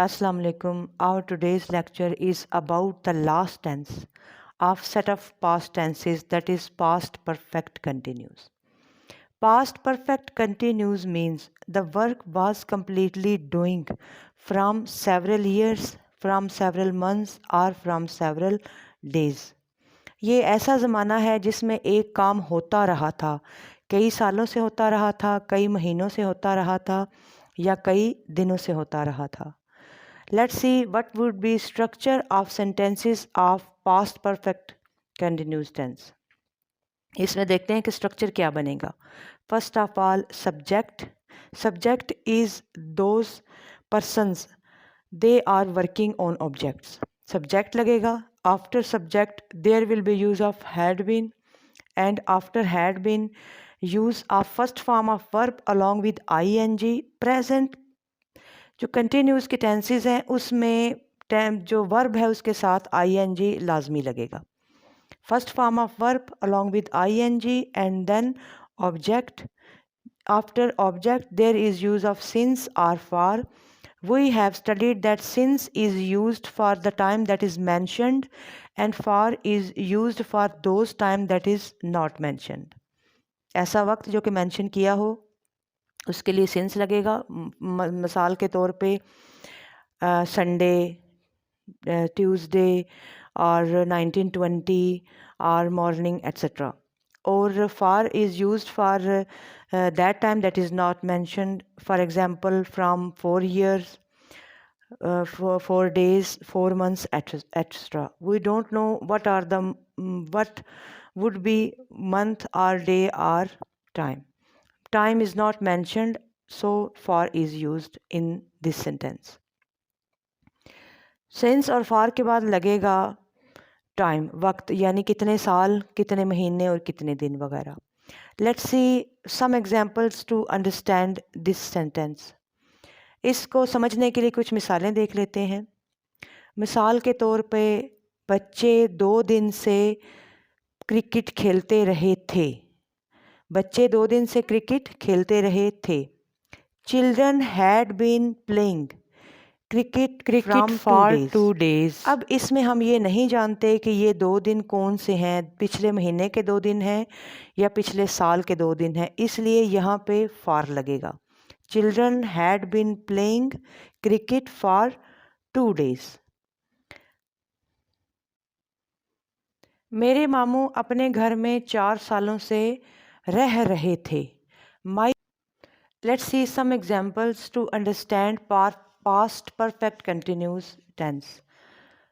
Assalamu alaikum. Our today's lecture is about the last tense of set of past tenses, that is past perfect continuous. Past perfect continuous means the work was completely doing from several years, from several months or from several days. ये ऐसा ज़माना है जिसमें एक काम होता रहा था, कई सालों से होता रहा था, कई महीनों से होता रहा था या कई दिनों से होता रहा था. Let's see what would be structure of sentences of past perfect continuous tense. इसमें देखते हैं कि स्ट्रक्चर क्या बनेगा. First of all subject is those persons they are working on objects. Subject लगेगा. After subject there will be use of had been and after had been use of first form of verb along with ing. Present जो continuous के tenses हैं उसमें जो verb है उसके साथ ing लाजमी लगेगा. First form of verb along with ing and then object. After object there is use of since और for. We have studied that since is used for the time that is mentioned and for is used for those time that is not mentioned. ऐसा वक्त जो कि mention किया हो उसके लिए since लगेगा. मिसाल के तौर पे संडे, ट्यूसडे और 1920 और मॉर्निंग एट्सेट्रा. और for is used for that time that is not mentioned. For example, from 4 years, for 4 days, 4 months, etc. We don't know what are the what would be month or day or time. Time is not mentioned, so for is used in this sentence. Since और for के बाद लगेगा time, वक्त, यानी कितने साल, कितने महीने और कितने दिन वगैरह. Let's see some examples to understand this sentence. इसको समझने के लिए कुछ मिसालें देख लेते हैं. मिसाल के तौर पे बच्चे 2 दिन से क्रिकेट खेलते रहे थे. बच्चे 2 दिन से क्रिकेट खेलते रहे थे. Children had been playing cricket for 2 days. अब इसमें हम ये नहीं जानते कि ये 2 दिन कौन से हैं, पिछले महीने के 2 दिन हैं या पिछले साल के 2 दिन हैं, इसलिए यहाँ पे for लगेगा. Children had been playing cricket for 2 days. मेरे मामू अपने घर में 4 सालों से रह रहे थे. Let's see some examples to understand past perfect continuous tense.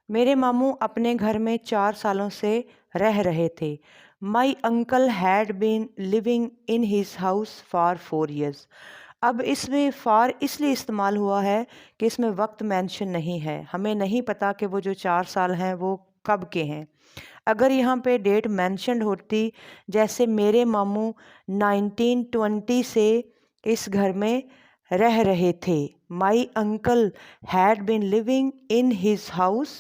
मेरे मामू अपने घर में 4 सालों से रह रहे थे. My uncle had been living in his house for 4 years. अब इसमें for इसलिए इस्तेमाल हुआ है कि इसमें वक्त मेंशन नहीं है. हमें नहीं पता कि वो जो 4 साल हैं वो कब के हैं. अगर यहाँ पे डेट मेंशन होती, जैसे मेरे मामू 1920 से इस घर में रह रहे थे. My uncle had been living in his house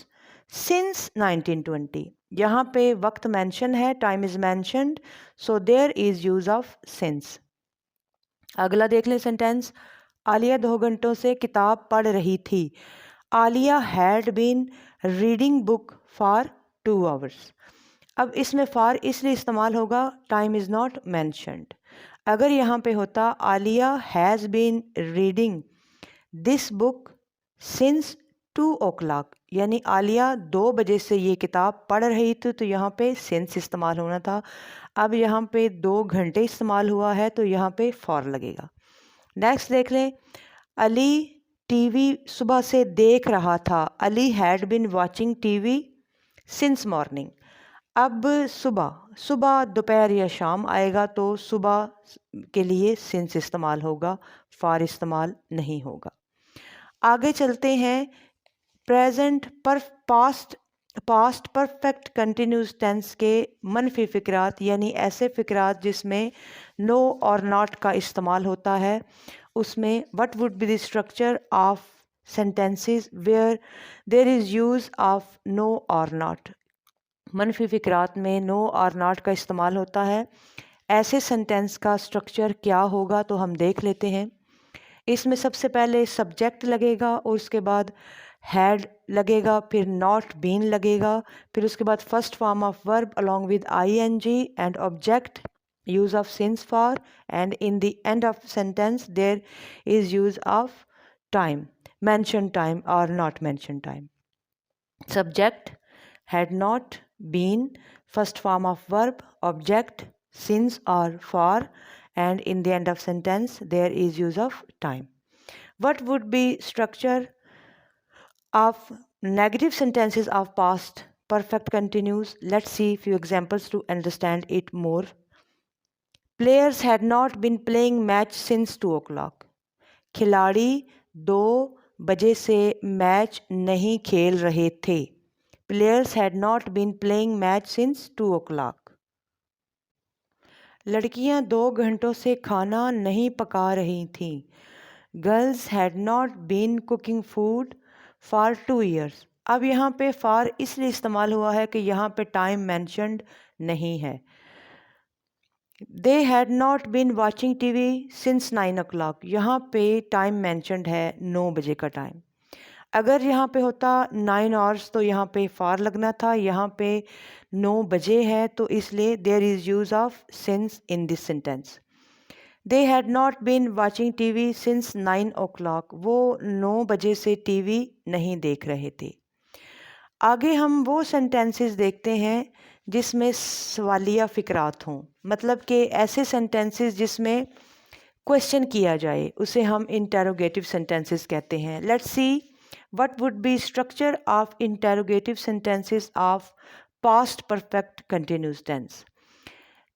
since 1920. यहाँ पे वक्त मेंशन है, time is mentioned, so there is use of since. अगला देख लें सेंटेंस. आलिया 2 घंटों से किताब पढ़ रही थी. Alia had been reading book for 2 hours. अब इसमें फॉर इसलिए इस्तेमाल होगा, टाइम इज़ नॉट मैंशनड. अगर यहाँ पे होता Alia has been reading this book since 2 o'clock, यानी आलिया 2 बजे से ये किताब पढ़ रही थी, तो यहाँ पे सिंस इस्तेमाल होना था. अब यहाँ पे 2 घंटे इस्तेमाल हुआ है तो यहाँ पे फॉर लगेगा. नेक्स्ट देख लें. अली टीवी सुबह से देख रहा था. Ali had been watching TV since morning. अब सुबह दोपहर या शाम आएगा तो सुबह के लिए सिंस इस्तेमाल होगा, फॉर इस्तेमाल नहीं होगा. आगे चलते हैं. प्रेजेंट पर पास्ट परफेक्ट कंटिन्यूस टेंस के मनफी फ़िक्रात, यानी ऐसे फ़िक्रात जिसमें नो और नॉट का इस्तेमाल होता है, उसमें what would be the structure of sentences where there is use of no और नॉट. मनफी फ़िक्रात में नो और नॉट का इस्तेमाल होता है. ऐसे सेंटेंस का स्ट्रक्चर क्या होगा तो हम देख लेते हैं. इसमें सबसे पहले सब्जेक्ट लगेगा और उसके बाद हैड लगेगा, फिर नॉट बीन लगेगा, फिर उसके बाद first form of verb along with ing and object, use of since for, and in the end of sentence there is use of time, mentioned time or not mentioned time. Subject, had not, been, first form of verb, object, since or for, and in the end of sentence there is use of time. What would be structure of negative sentences of past perfect continuous? Let's see few examples to understand it more. Players had not been playing match since 2 o'clock. खिलाड़ी 2 बजे से match नहीं खेल रहे थे. Players had not been playing match since 2 o'clock. लड़कियां 2 घंटों से खाना नहीं पका रही थीं. Girls had not been cooking food for 2 years. अब यहाँ पे for इसलिए इस्तेमाल हुआ है कि यहाँ पे टाइम मेंशन्ड नहीं है. They had not been watching TV since 9 o'clock. यहाँ पे टाइम मेंशन्ड है 9 बजे का टाइम. अगर यहाँ पे होता 9 hours तो यहाँ पे फॉर लगना था. यहाँ पे 9 बजे है तो इसलिए there is use of since in this sentence. They had not been watching TV since 9 o'clock. वो 9 बजे से टीवी नहीं देख रहे थे. आगे हम वो सेंटेंसेस देखते हैं जिसमें सवालिया फ़िक्रात हों, मतलब कि ऐसे सेंटेंसेस जिसमें क्वेश्चन किया जाए उसे हम इंटेरोगेटिव सेंटेंसेस कहते हैं. Let's see what would be structure of interrogative sentences of past perfect continuous tense.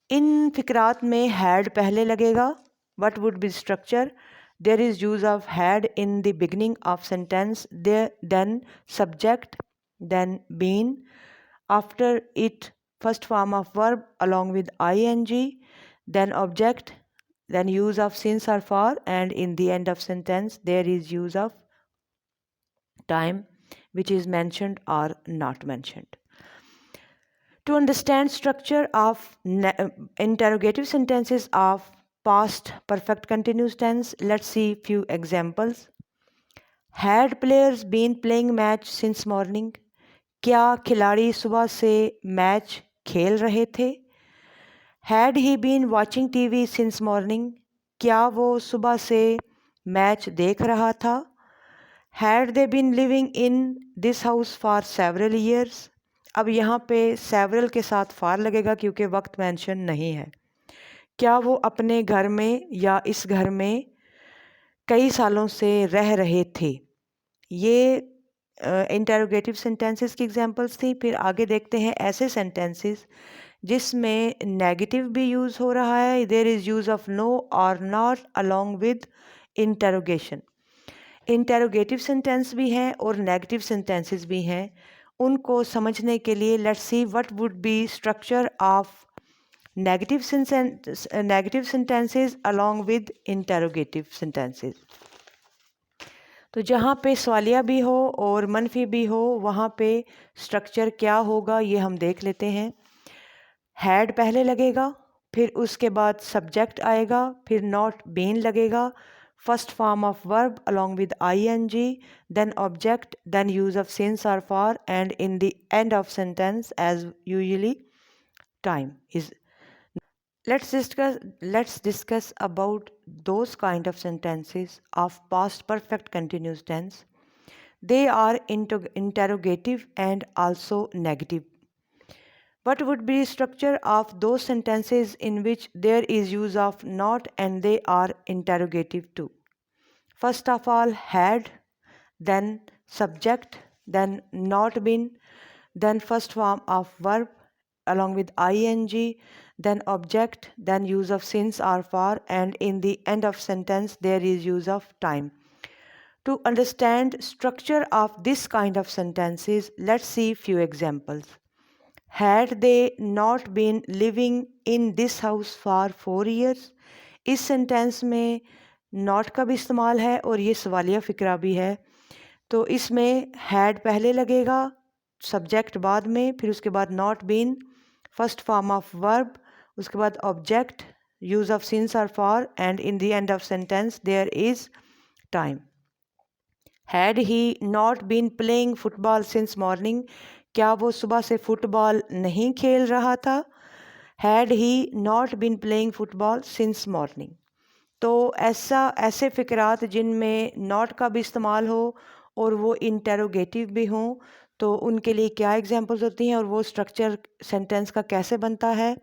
इन फ़िक्रात में हैड पहले लगेगा. What would be structure? There is use of had in the beginning of sentence, then subject, then been, after it first form of verb along with ing, then object, then use of since or for, and in the end of sentence there is use of time which is mentioned or not mentioned. To understand structure of interrogative sentences of past perfect continuous tense, let's see few examples. Had players been playing match since morning? क्या खिलाड़ी सुबह से match खेल रहे थे? Had he been watching TV since morning? क्या वो सुबह से मैच देख रहा था? Had they been living in this house for several years? अब यहाँ पे सेवरल के साथ फॉर लगेगा क्योंकि वक्त मेंशन नहीं है. क्या वो अपने घर में या इस घर में कई सालों से रह रहे थे? ये इंटेरोगेटिव सेंटेंसेस की एग्जांपल्स थी. फिर आगे देखते हैं ऐसे सेंटेंसेस जिसमें नेगेटिव भी यूज़ हो रहा है. There is use of no और not along with interrogation. Interrogative sentence भी हैं और नेगेटिव सेंटेंसेस भी हैं. उनको समझने के लिए let's see what would be structure of negative sentences along with interrogative sentences. तो जहाँ पे सवालिया भी हो और मनफी भी हो वहाँ पे स्ट्रक्चर क्या होगा ये हम देख लेते हैं. हैड पहले लगेगा, फिर उसके बाद सब्जेक्ट आएगा, फिर नॉट बीन लगेगा, first form of verb along with ing, then object, then use of since और for, and in the end of sentence as usually time is. Let's discuss about those kind of sentences of past perfect continuous tense. They are interrogative and also negative. What would be structure of those sentences in which there is use of not and they are interrogative too? First of all, had, then subject, then not been, then first form of verb along with ing, then object, then use of since or for, and in the end of sentence there is use of time. To understand structure of this kind of sentences, let's see few examples. Had they not been living in this house for 4 years? इस sentence में not का भी इस्तेमाल है और ये सवालिया फ़िक्रा भी है. तो इसमें had पहले लगेगा, सब्जेक्ट बाद में, फिर उसके बाद not been, first form of verb, उसके बाद ऑब्जेक्ट, यूज़ ऑफ सिंस और for, and in the end of sentence there is time. Had he not been playing football since morning? क्या वो सुबह से फुटबॉल नहीं खेल रहा था? Had he not been playing football since morning? तो ऐसे फ़िक्रात जिनमें नॉट का भी इस्तेमाल हो और वो इंटेरोगेटिव भी हों, तो उनके लिए क्या एग्जांपल्स होती हैं और वो स्ट्रक्चर सेंटेंस का कैसे बनता है?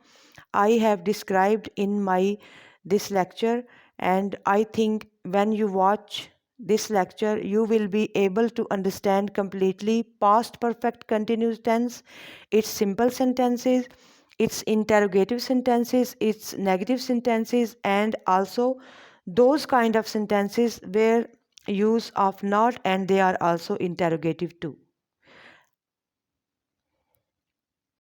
I have described in my this lecture, and I think when you watch this lecture you will be able to understand completely past perfect continuous tense, its simple sentences, its interrogative sentences, its negative sentences, and also those kind of sentences where use of not and they are also interrogative too.